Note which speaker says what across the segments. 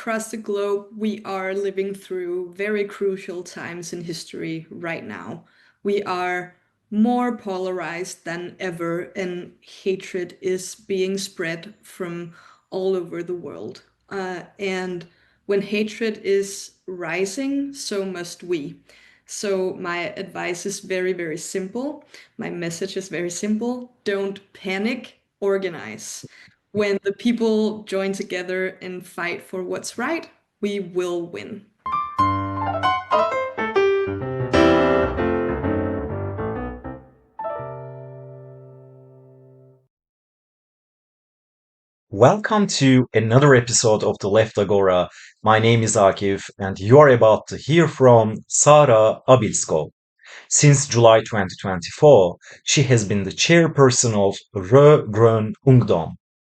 Speaker 1: across the globe, we are living through very crucial times in history right now. We are more polarized than ever, and hatred is being spread from all over the world. And when hatred is rising, so must we. So my advice is very, very simple. My message is very simple. Don't panic, organize. When the people join together and fight for what's right, we will win.
Speaker 2: Welcome to another episode of the Left Agora. My name is Akif, and you are about to hear from Sarah Abildskov. Since July 2024, she has been the chairperson of Rød-Grøn Ungdom,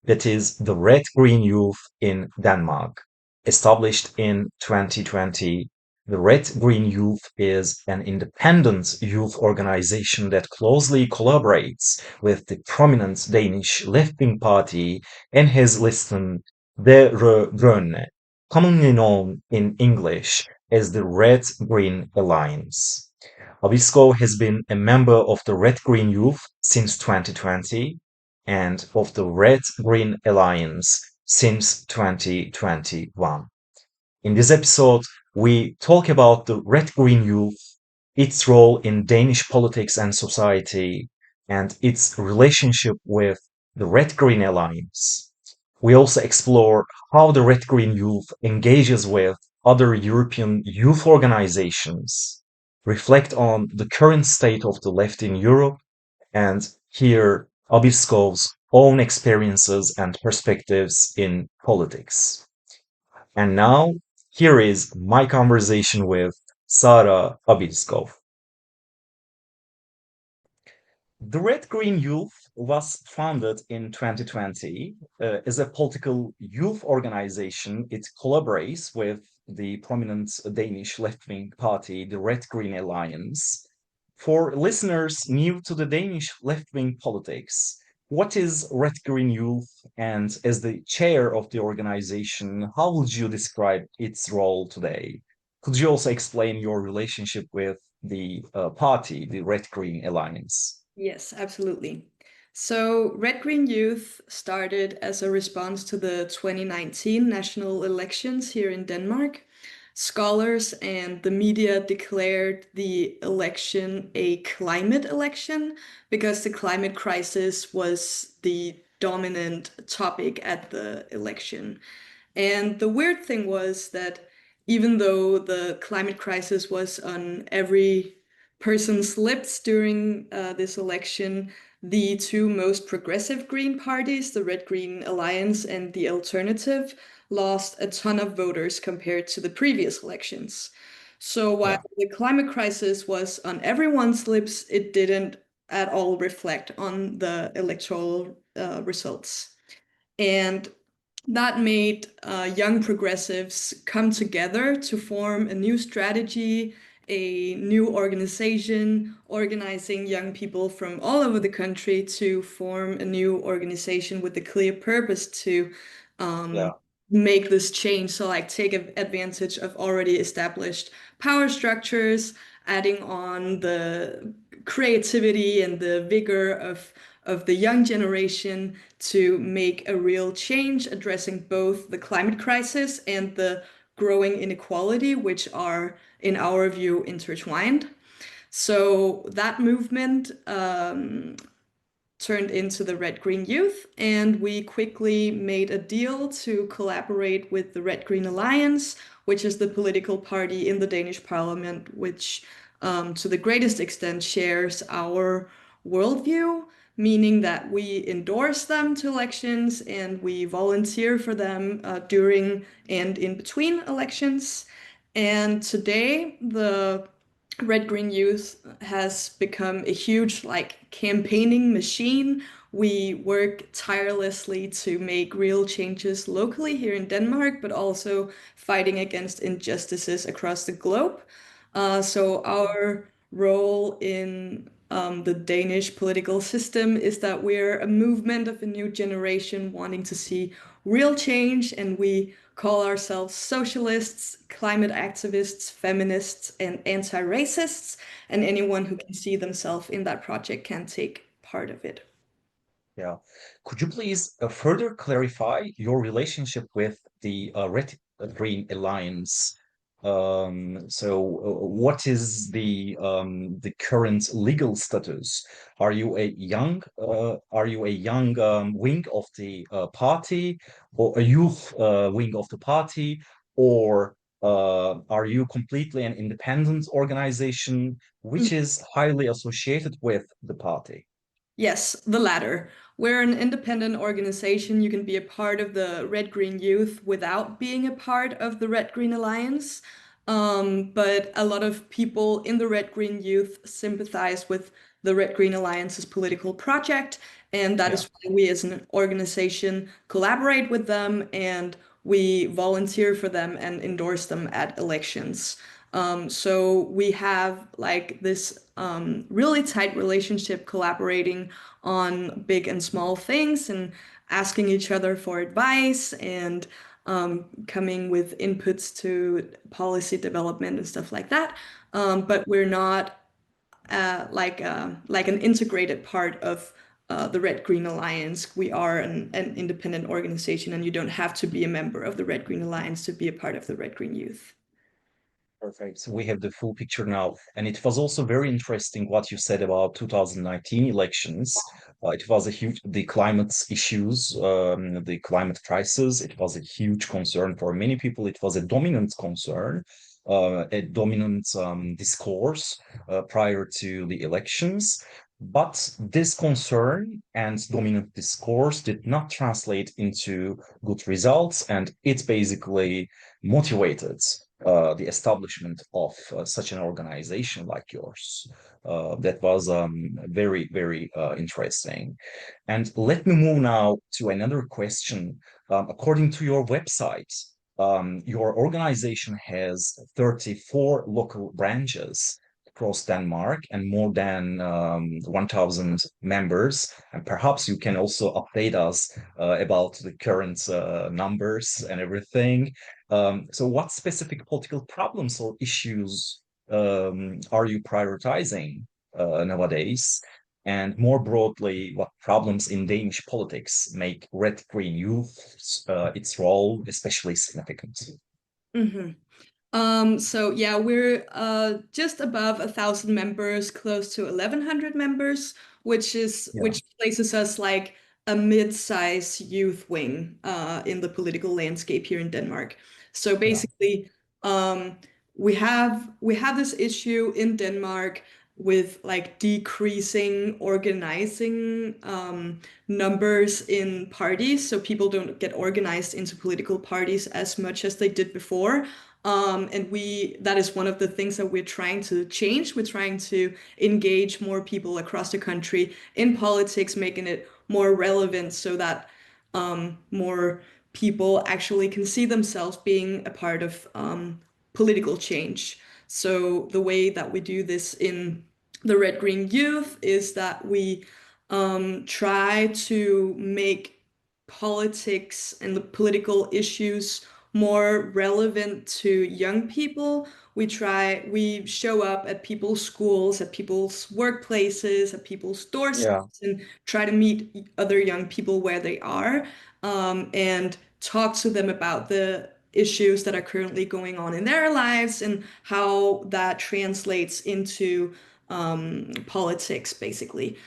Speaker 2: that is the Red-Green Youth in Denmark. Established in 2020, the Red-Green Youth is an independent youth organization that closely collaborates with the prominent Danish left-wing party Enhedslisten, the Rød-Grønne, commonly known in English as the Red-Green Alliance. Abisko has been a member of the Red-Green Youth since 2020 and of the Red-Green Alliance since 2021. In this episode, we talk about the Red-Green Youth, its role in Danish politics and society, and its relationship with the Red-Green Alliance. We also explore how the Red-Green Youth engages with other European youth organizations, reflect on the current state of the left in Europe, and hear Abiskov's own experiences and perspectives in politics. And now, here is my conversation with Sarah Abildskov. The Red Green Youth was founded in 2020 as a political youth organization. It collaborates with the prominent Danish left wing party, the Red Green Alliance. For listeners new to the Danish left wing politics, what is Red Green Youth? And as the chair of the organization, how would you describe its role today? Could you also explain your relationship with the party, the Red Green Alliance?
Speaker 1: Yes, absolutely. So, Red Green Youth started as a response to the 2019 national elections here in Denmark. Scholars and the media declared the election a climate election because the climate crisis was the dominant topic at the election. And the weird thing was that even though the climate crisis was on every person's lips during this election, the two most progressive Green parties, the Red Green Alliance and the Alternative, lost a ton of voters compared to the previous elections. So while
Speaker 2: Yeah.
Speaker 1: the climate crisis was on everyone's lips, it didn't at all reflect on the electoral results. And that made young progressives come together to form a new strategy, a new organization, organizing young people from all over the country to form a new organization with a clear purpose to um,
Speaker 2: Yeah.
Speaker 1: make this change. So, like, take advantage of already established power structures, adding on the creativity and the vigor of the young generation to make a real change, addressing both the climate crisis and the growing inequality, which are, in our view, intertwined. So that movement turned into the Red Green Youth, and we quickly made a deal to collaborate with the Red Green Alliance, which is the political party in the Danish parliament, which to the greatest extent shares our worldview, meaning that we endorse them to elections and we volunteer for them during and in between elections. And today, the Red Green Youth has become a huge campaigning machine. We work tirelessly to make real changes locally here in Denmark, but also fighting against injustices across the globe. So our role in the Danish political system is that we're a movement of a new generation wanting to see real change, and we call ourselves socialists, climate activists, feminists, and anti-racists, and anyone who can see themselves in that project can take part of it.
Speaker 2: Yeah. Could you please further clarify your relationship with the Red-Green Alliance? What is the current legal status? Are you a young wing of the party, or a youth wing of the party, or are you completely an independent organization which is highly associated with the party?
Speaker 1: Yes, the latter. We're an independent organization. You can be a part of the Red Green Youth without being a part of the Red Green Alliance. But a lot of people in the Red Green Youth sympathize with the Red Green Alliance's political project, and that
Speaker 2: Yeah.
Speaker 1: is why we as an organization collaborate with them and we volunteer for them and endorse them at elections. So we have like this really tight relationship collaborating on big and small things and asking each other for advice and coming with inputs to policy development and stuff like that. But we're not like an integrated part of the Red Green Alliance. We are an independent organization, and you don't have to be a member of the Red Green Alliance to be a part of the Red Green Youth.
Speaker 2: Perfect. So we have the full picture now. And it was also very interesting what you said about 2019 elections. It was a huge, the climate issues, the climate crisis. It was a huge concern for many people. It was a dominant concern, a dominant discourse prior to the elections. But this concern and dominant discourse did not translate into good results. And it basically motivated the establishment of such an organization like yours. That was very, very interesting. And let me move now to another question. According to your website, your organization has 34 local branches across Denmark and more than 1,000 members. And perhaps you can also update us about the current numbers and everything. So what specific political problems or issues are you prioritizing nowadays? And more broadly, what problems in Danish politics make Red Green Youth its role especially significant?
Speaker 1: Mhm. So yeah, we're just above 1,000 members, close to 1,100 members,
Speaker 2: Yeah,
Speaker 1: which places us like a mid-size youth wing in the political landscape here in Denmark. So
Speaker 2: yeah,
Speaker 1: basically, um, we have this issue in Denmark with like decreasing organizing numbers in parties. So people don't get organized into political parties as much as they did before. And that is one of the things that we're trying to change. We're trying to engage more people across the country in politics, making it more relevant so that more people actually can see themselves being a part of political change. So the way that we do this in the Red Green Youth is that we try to make politics and the political issues more relevant to young people. We show up at people's schools, at people's workplaces, at people's
Speaker 2: yeah,
Speaker 1: doorsteps, and try to meet other young people where they are, and talk to them about the issues that are currently going on in their lives and how that translates into politics, basically.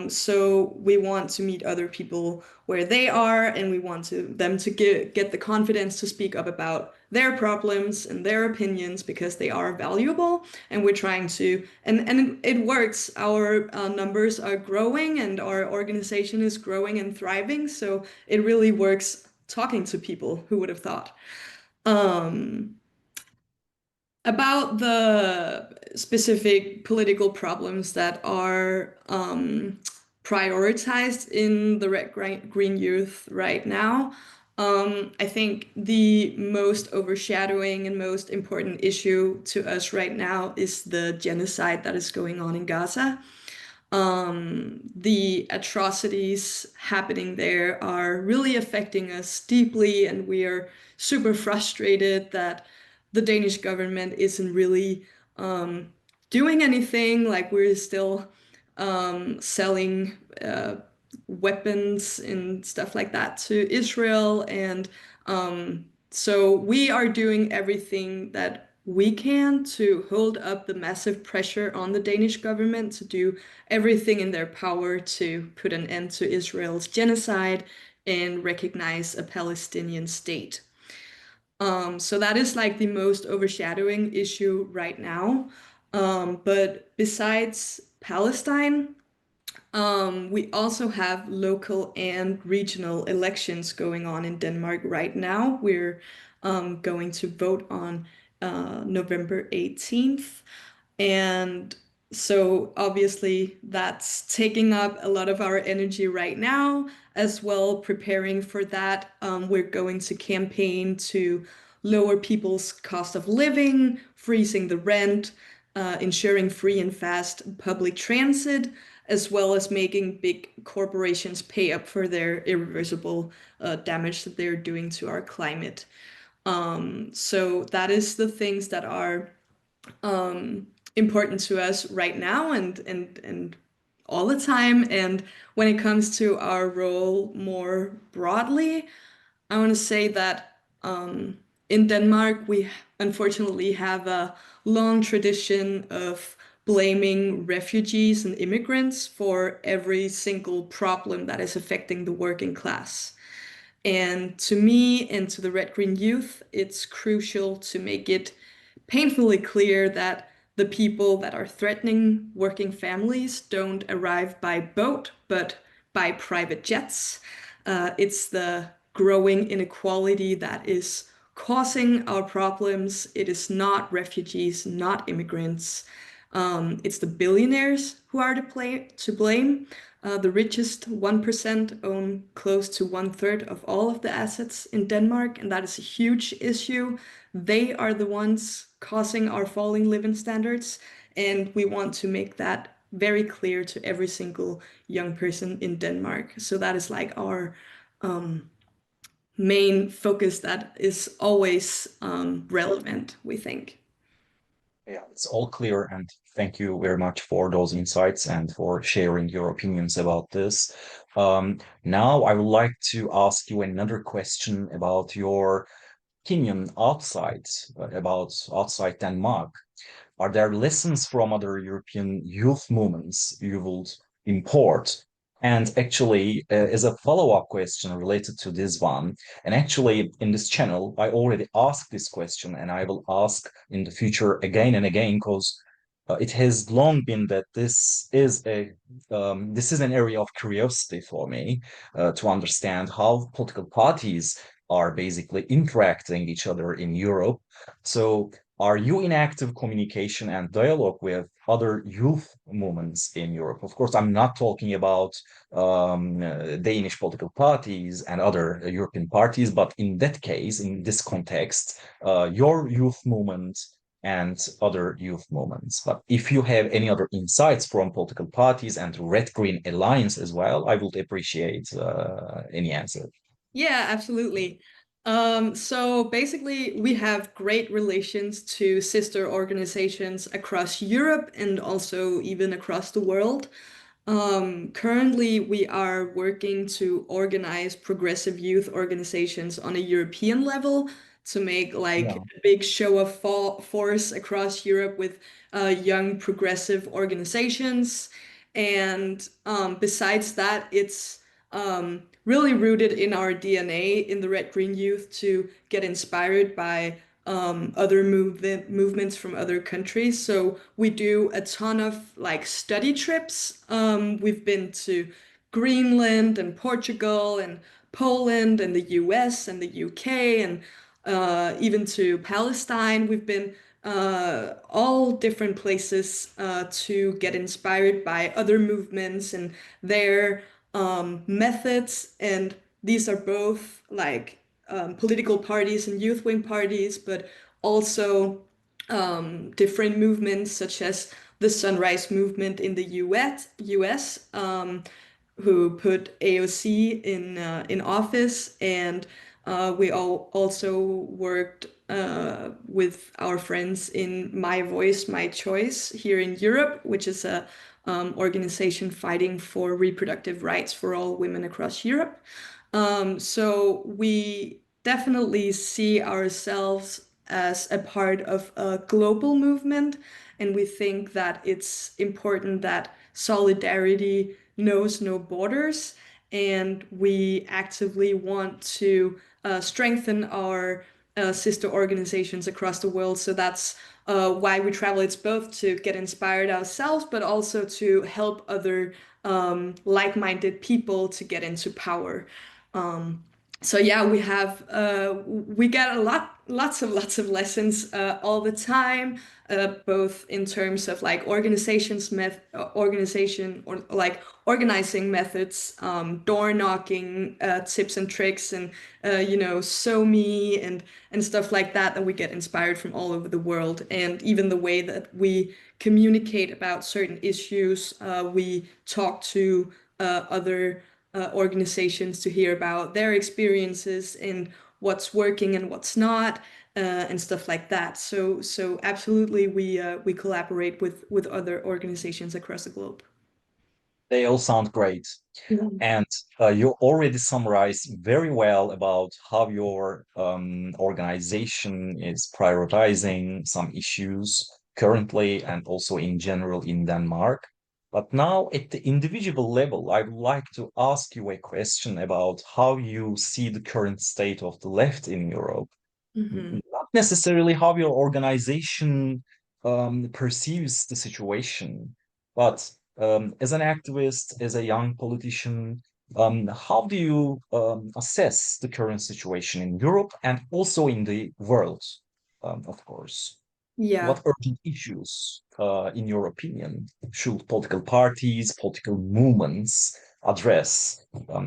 Speaker 1: So we want to meet other people where they are, and we want them to get the confidence to speak up about their problems and their opinions because they are valuable. And we're trying to, and it works. Our numbers are growing, and our organization is growing and thriving. So it really works talking to people. Who would have thought? Um, about the specific political problems that are prioritized in the Red Green Youth right now, I think the most overshadowing and most important issue to us right now is the genocide that is going on in Gaza. The atrocities happening there are really affecting us deeply, and we are super frustrated that the Danish government isn't really doing anything. Like we're still selling weapons and stuff like that to Israel, and so we are doing everything that we can to hold up the massive pressure on the Danish government to do everything in their power to put an end to Israel's genocide and recognize a Palestinian state. So that is like the most overshadowing issue right now. But besides Palestine, we also have local and regional elections going on in Denmark right now. We're going to vote on November 18th. And so obviously that's taking up a lot of our energy right now as well, preparing for that. We're going to campaign to lower people's cost of living, freezing the rent, ensuring free and fast public transit, as well as making big corporations pay up for their irreversible damage that they're doing to our climate. So that is the things that are important to us right now and all the time. And when it comes to our role more broadly, I want to say that in Denmark, we unfortunately have a long tradition of blaming refugees and immigrants for every single problem that is affecting the working class. And to me and to the Red Green Youth, it's crucial to make it painfully clear that the people that are threatening working families don't arrive by boat, but by private jets. It's the growing inequality that is causing our problems. It is not refugees, not immigrants. It's the billionaires who are to blame. The richest 1% own close to one-third of all of the assets in Denmark, and that is a huge issue. They are the ones causing our falling living standards, and we want to make that very clear to every single young person in Denmark. So that is like our main focus that is always relevant, we think.
Speaker 2: Yeah, it's all clear, and thank you very much for those insights and for sharing your opinions about this. Now, I would like to ask you another question about your opinion about outside Denmark. Are there lessons from other European youth movements you would import? And actually, as a follow-up question related to this one, and actually in this channel, I already asked this question, and I will ask in the future again and again because it has long been that this is an area of curiosity for me to understand how political parties are basically interacting each other in Europe. So are you in active communication and dialogue with other youth movements in Europe? Of course, I'm not talking about Danish political parties and other European parties, but in that case, in this context, your youth movement and other youth movements. But if you have any other insights from political parties and Red-Green Alliance as well, I would appreciate any answer.
Speaker 1: Yeah, absolutely. So basically, we have great relations to sister organizations across Europe and also even across the world. Currently, we are working to organize progressive youth organizations on a European level to make like
Speaker 2: Yeah.
Speaker 1: a big show of force across Europe with young progressive organizations. And besides that, it's really rooted in our DNA in the Red Green Youth to get inspired by other movements from other countries. So we do a ton of like study trips. We've been to Greenland and Portugal and Poland and the US and the UK and even to Palestine. We've been all different places to get inspired by other movements and their methods. And these are both like political parties and youth wing parties, but also different movements such as the Sunrise Movement in the US, who put AOC in office, and we all also worked with our friends in My Voice, My Choice here in Europe, which is a organization fighting for reproductive rights for all women across Europe. So we definitely see ourselves as a part of a global movement, and we think that it's important that solidarity knows no borders, and we actively want to strengthen our sister organizations across the world. So that's why we travel. It's both to get inspired ourselves, but also to help other like-minded people to get into power. Um, so yeah, we get lots of lessons all the time, both in terms of like organization or like organizing methods, door knocking tips and tricks, and so me and stuff like that that we get inspired from all over the world, and even the way that we communicate about certain issues. We talk to other organizations to hear about their experiences and what's working and what's not, and stuff like that. So absolutely, we collaborate with other organizations across the globe.
Speaker 2: They all sound great.
Speaker 1: Mhm.
Speaker 2: And you already summarized very well about how your organization is prioritizing some issues currently and also in general in Denmark. But now, at the individual level, I would like to ask you a question about how you see the current state of the left in Europe.
Speaker 1: Mhm.
Speaker 2: Not necessarily how your organization perceives the situation, but as an activist, as a young politician, how do you assess the current situation in Europe and also in the world, of course?
Speaker 1: Yeah.
Speaker 2: What urgent issues, in your opinion, should political parties, political movements address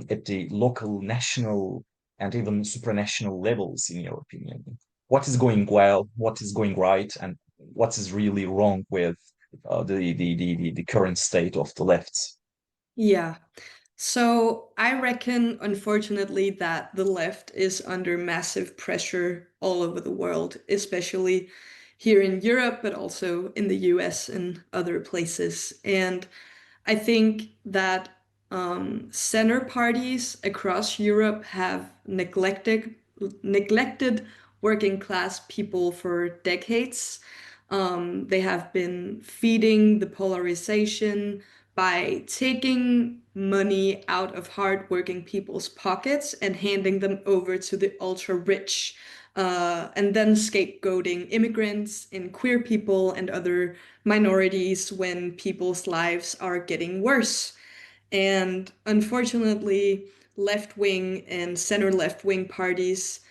Speaker 2: at the local, national, and even supranational levels, in your opinion? What is going well, what is going right, and what is really wrong with the current state of the left?
Speaker 1: Yeah. So I reckon, unfortunately, that the left is under massive pressure all over the world, especially here in Europe, but also in the US and other places. And I think that center parties across Europe have neglected working class people for decades. They have been feeding the polarization by taking money out of hardworking people's pockets and handing them over to the ultra rich, and then scapegoating immigrants and queer people and other minorities when people's lives are getting worse. And unfortunately, left wing and center left wing parties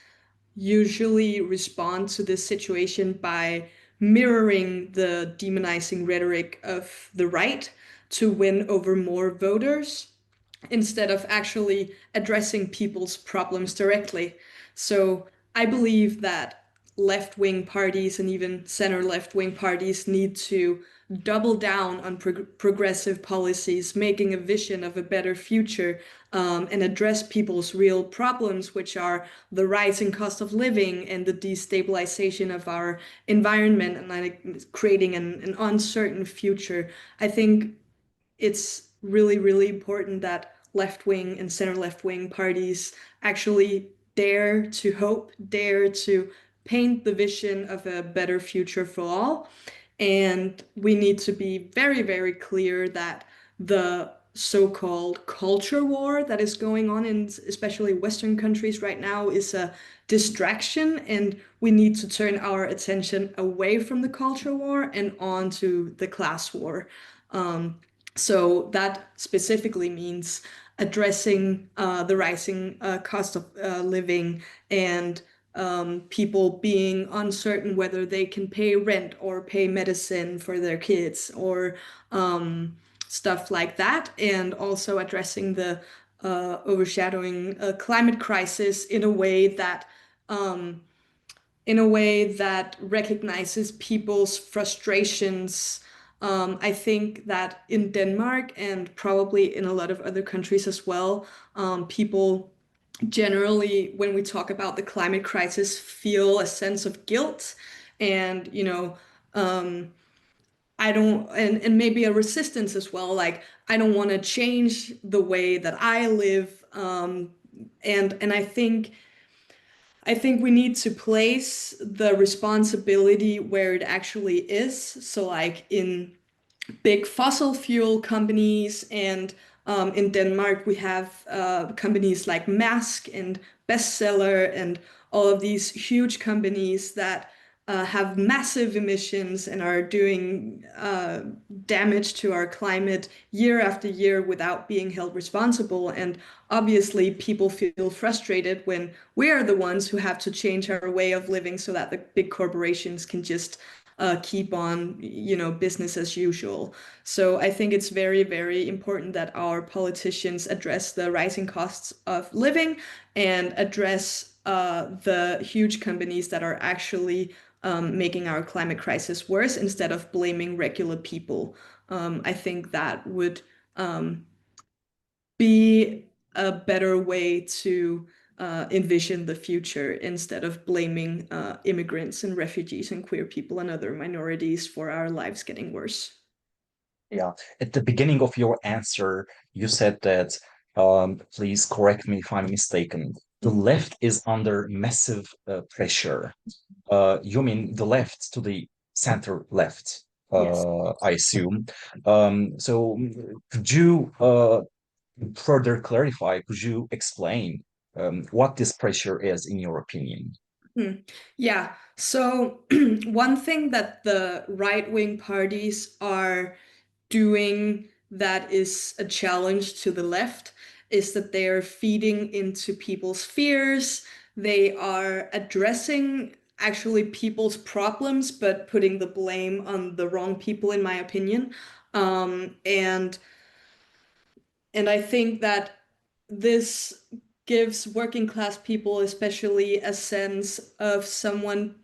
Speaker 1: usually respond to this situation by mirroring the demonizing rhetoric of the right to win over more voters instead of actually addressing people's problems directly. So I believe that left wing parties and even center left wing parties need to double down on progressive policies, making a vision of a better future, and address people's real problems, which are the rising cost of living and the destabilization of our environment, and like creating an uncertain future. I think it's really, really important that left wing and center left wing parties actually dare to hope, dare to paint the vision of a better future for all. And we need to be very, very clear that the so-called culture war that is going on in especially Western countries right now is a distraction, and we need to turn our attention away from the culture war and on to the class war. Um, so that specifically means addressing the rising cost of living, and people being uncertain whether they can pay rent or pay medicine for their kids, or stuff like that, and also addressing the overshadowing climate crisis um, in a way that recognizes people's frustrations I think that in Denmark and probably in a lot of other countries as well, people generally, when we talk about the climate crisis, feel a sense of guilt and, um, I don't, and maybe a resistance as well. Like, I don't want to change the way that I live. And I think we need to place the responsibility where it actually is. So, like in big fossil fuel companies, and in Denmark we have companies like Maersk and Bestseller and all of these huge companies that have massive emissions and are doing damage to our climate year after year without being held responsible. And obviously, people feel frustrated when we are the ones who have to change our way of living so that the big corporations can just keep on, business as usual. So I think it's very, very important that our politicians address the rising costs of living and address the huge companies that are actually making our climate crisis worse instead of blaming regular people. I think that would um, be a better way to envision the future instead of blaming immigrants and refugees and queer people and other minorities for our lives getting worse.
Speaker 2: Yeah. At the beginning of your answer, you said that, please correct me if I'm mistaken, the left is under massive pressure. You mean the left to the center left,
Speaker 1: Yes.
Speaker 2: I assume. So could you further clarify, could you explain what this pressure is in your opinion?
Speaker 1: Hmm. Yeah. So one thing that the right-wing parties are doing that is a challenge to the left is that they are feeding into people's fears. They are addressing actually people's problems, but putting the blame on the wrong people, in my opinion. And I think that this gives working class people, especially, a sense of someone,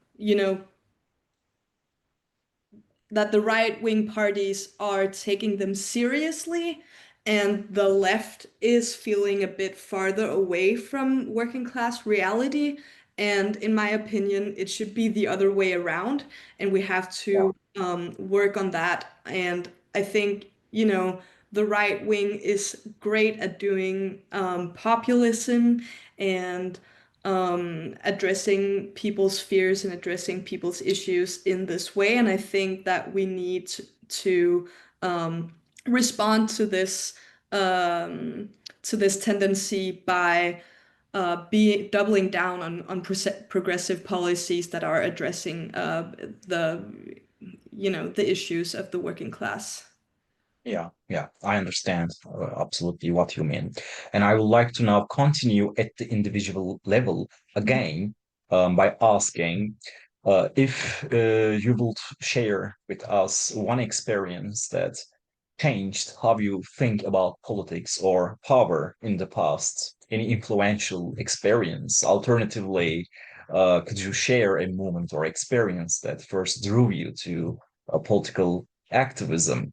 Speaker 1: that the right wing parties are taking them seriously, and the left is feeling a bit farther away from working class reality. And in my opinion, it should be the other way around, and we have
Speaker 2: Yeah.
Speaker 1: to work on that. And I think, the right wing is great at doing populism and addressing people's fears and addressing people's issues in this way. And I think that we need to respond um, to this tendency by be doubling down on progressive policies that are addressing the issues of the working class.
Speaker 2: Yeah, yeah, I understand absolutely what you mean. And I would like to now continue at the individual level again, by asking if you would share with us one experience that changed how you think about politics or power in the past, any influential experience. Alternatively, could you share a moment or experience that first drew you to political activism?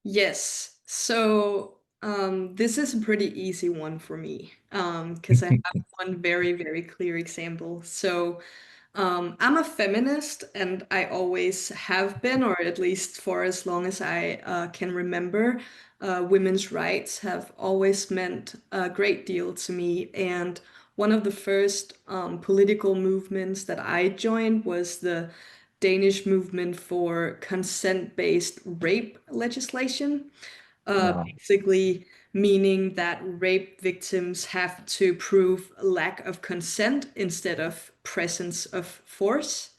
Speaker 1: Yes. So this is a pretty easy one for me because I have one very, very clear example. So I'm a feminist, and I always have been, or at least for as long as I can remember. Women's rights have always meant a great deal to me. And one of the first political movements that I joined was the Danish movement for consent-based rape legislation,
Speaker 2: Yeah.
Speaker 1: basically meaning that rape victims have to prove lack of consent instead of presence of force.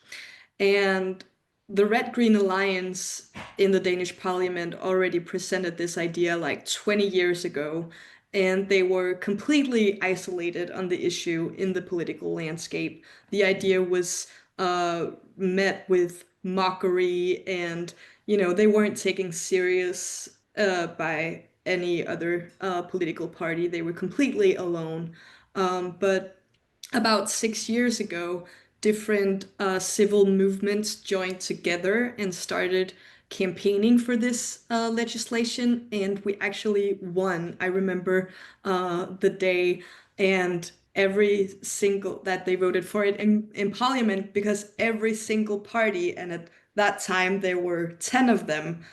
Speaker 1: And the Red-Green Alliance in the Danish parliament already presented this idea like 20 years ago, and they were completely isolated on the issue in the political landscape. The idea was met with mockery, and they weren't taken serious by any other political party. They were completely alone. But about 6 years ago, different civil movements joined together and started campaigning for this legislation, and we actually won. I remember the day and every single that they voted for it in parliament, because every single party, and at that time there were 10 of them,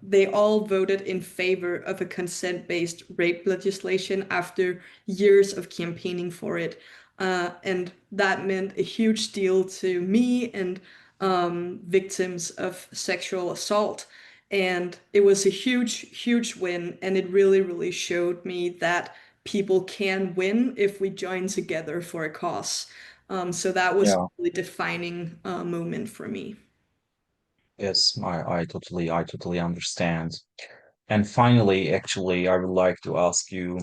Speaker 1: they all voted in favor of a consent-based rape legislation after years of campaigning for it. And that meant a huge deal to me and victims of sexual assault. And it was a huge, huge win. And it really, really showed me that people can win if we join together for a cause. So that was a
Speaker 2: Yeah.
Speaker 1: really defining moment for me.
Speaker 2: Yes, I totally understand. And finally, actually, I would like to ask you,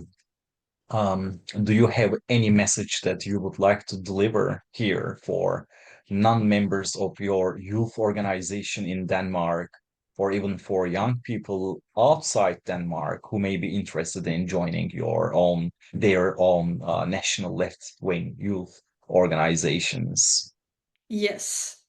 Speaker 2: do you have any message that you would like to deliver here for non-members of your youth organization in Denmark, or even for young people outside Denmark who may be interested in joining their own national left-wing youth organizations?
Speaker 1: Yes.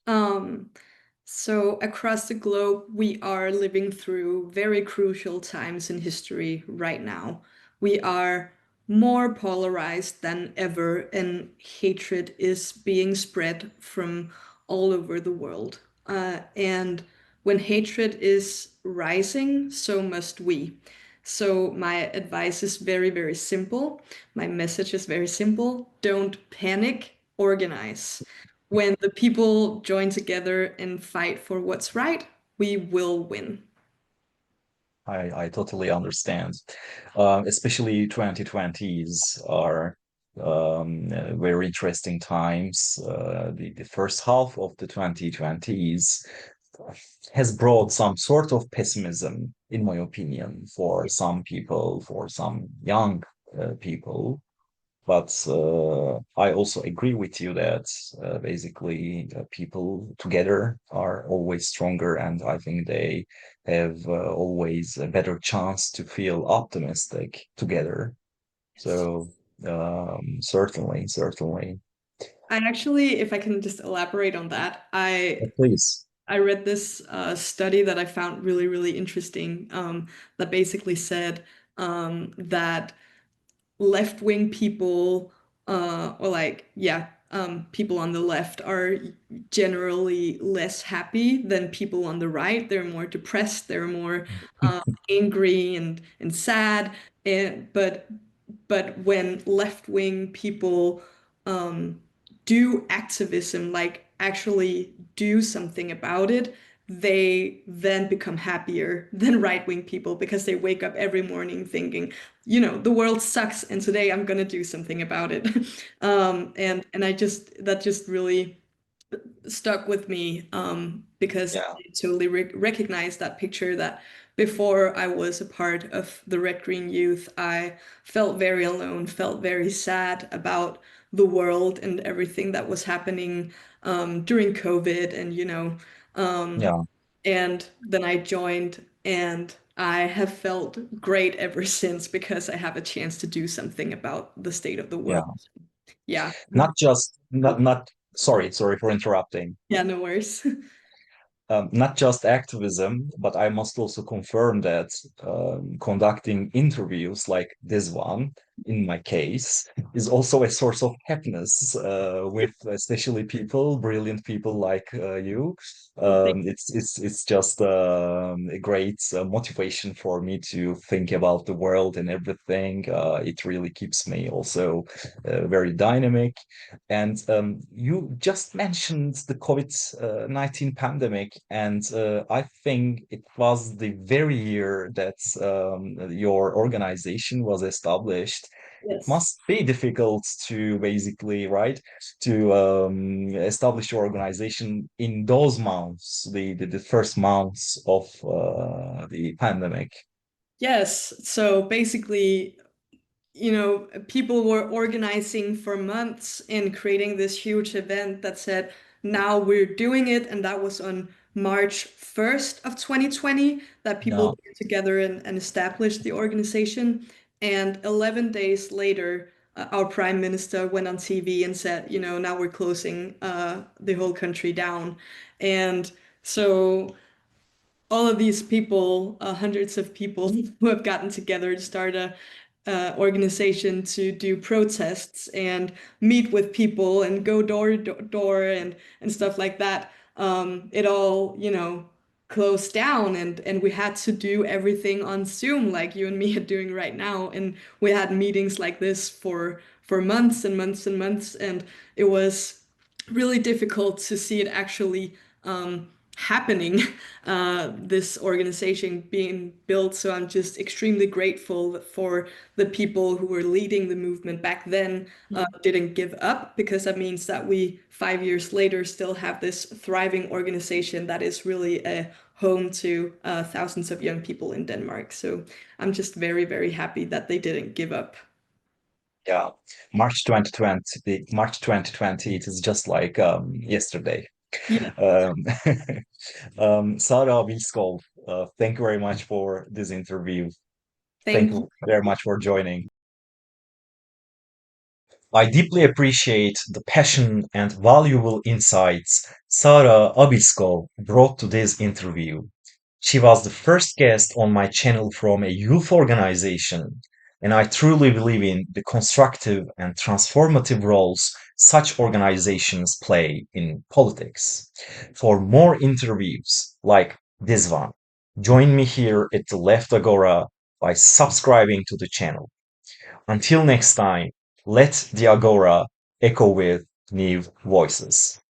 Speaker 1: So across the globe, we are living through very crucial times in history right now. We are more polarized than ever, and hatred is being spread from all over the world. And when hatred is rising, so must we. So my advice is very, very simple. My message is very simple. Don't panic, organize. When the people join together and fight for what's right, we will win.
Speaker 2: I totally understand. Especially 2020s are very interesting times. The first half of the 2020s has brought some sort of pessimism, in my opinion, for some people, for some young people. But I also agree with you that basically people together are always stronger, and I think they have always a better chance to feel optimistic together.
Speaker 1: Yes.
Speaker 2: So certainly, certainly.
Speaker 1: I actually, if I can just elaborate on that,
Speaker 2: Please.
Speaker 1: I read this study that I found really, really interesting, that basically said that left-wing people, or like, yeah, people on the left are generally less happy than people on the right. They're more depressed, they're more angry and sad. And but when left-wing people um, do activism, like actually do something about it, they then become happier than right-wing people, because they wake up every morning thinking, the world sucks, and today I'm gonna do something about it. And I just that just really stuck with me, because
Speaker 2: Yeah,
Speaker 1: I totally recognize that picture, that before I was a part of the Red Green Youth, I felt very alone, felt very sad about the world and everything that was happening during COVID, um,
Speaker 2: yeah,
Speaker 1: and then I joined, and I have felt great ever since, because I have a chance to do something about the state of the world.
Speaker 2: yeah.
Speaker 1: Yeah.
Speaker 2: Not sorry for interrupting.
Speaker 1: Yeah, no worries.
Speaker 2: Not just activism, but I must also confirm that conducting interviews like this one, in my case, is also a source of happiness with especially people, brilliant people like you.
Speaker 1: Well, thank
Speaker 2: It's just a great motivation for me to think about the world and everything. It really keeps me also very dynamic. And you just mentioned the COVID-19 pandemic, and I think it was the very year that your organization was established. It
Speaker 1: Yes.
Speaker 2: must be difficult to basically, right, to establish your organization in those months, the first months of the pandemic.
Speaker 1: Yes. So basically, people were organizing for months and creating this huge event that said, now we're doing it. And that was on March 1st of 2020 that people
Speaker 2: Yeah,
Speaker 1: came together and established the organization. And 11 days later, our prime minister went on TV and said, now we're closing the whole country down. And so all of these people, hundreds of people who have gotten together to start a organization to do protests and meet with people and go door to door and stuff like that. It all, closed down, and we had to do everything on Zoom like you and me are doing right now. And we had meetings like this for months and months and months, and it was really difficult to see it actually happening, this organization being built. So I'm just extremely grateful for the people who were leading the movement back then, didn't give up, because that means that we 5 years later still have this thriving organization that is really a home to thousands of young people in Denmark. So I'm just very, very happy that they didn't give up.
Speaker 2: Yeah, March 2020, it is just like yesterday.
Speaker 1: Yeah,
Speaker 2: Um, Sarah Abildskov, thank you very much for this interview. Thank
Speaker 1: thank you.
Speaker 2: you very much for joining. I deeply appreciate the passion and valuable insights Sarah Abildskov brought to this interview. She was the first guest on my channel from a youth organization, and I truly believe in the constructive and transformative roles such organizations play in politics. For more interviews like this one, join me here at the Left Agora by subscribing to the channel. Until next time, let the Agora echo with new voices.